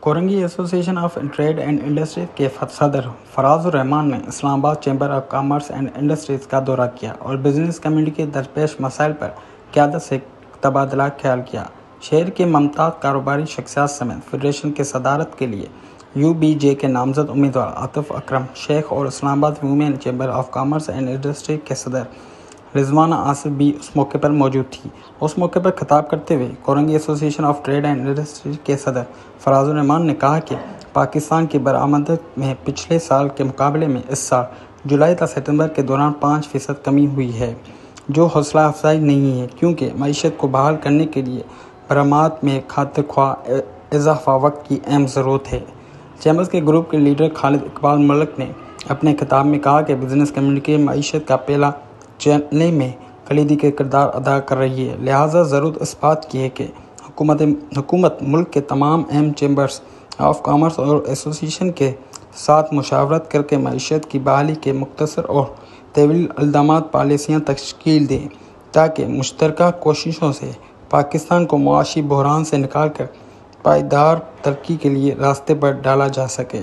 کورنگی ایسوسی ایشن of trade and industries کے صدر فراز الرحمان نے اسلام آباد chamber of commerce and industries کا دورہ کیا اور بزنس کمیونٹی کے درپیش مسائل پر قیادت سے تبادلہ خیال کیا۔ شہر کے ممتاز کاروباری شخصیات سمیت فیڈریشن کی صدارت کے لیے UBJ کے نامزد امیدوار عاطف اکرم شیخ اور اسلام آباد women chamber of commerce and industries کے صدر رضوانہ آصف بھی اس موقع پر موجود تھی۔ اس موقع پر خطاب کرتے ہوئے کورنگی ایسوسی ایشن آف ٹریڈ اینڈ انڈسٹریز کے صدر فراز الرحمان نے کہا کہ پاکستان کی برآمدات میں پچھلے سال کے مقابلے میں اس سال جولائی تا ستمبر کے دوران 5% کمی ہوئی ہے، جو حوصلہ افزائی نہیں ہے کیونکہ معیشت کو بحال کرنے کے لیے برآمدات میں خاطر خواہ اضافہ وقت کی اہم ضرورت ہے۔ چیمبرز کے گروپ کے لیڈر خالد اقبال ملک نے اپنے خطاب میں کہا کہ بزنس کمیونٹی معیشت کا پہلا چلنے میں کلیدی کردار ادا کر رہی ہے، لہٰذا ضرورت اس بات کی ہے کہ حکومت ملک کے تمام اہم چیمبرز آف کامرس اور ایسوسی ایشن کے ساتھ مشاورت کر کے معیشت کی بحالی کے مختصر اور طویل اقدامات پالیسیاں تشکیل دے تاکہ مشترکہ کوششوں سے پاکستان کو معاشی بحران سے نکال کر پائیدار ترقی کے لیے راستے پر ڈالا جا سکے۔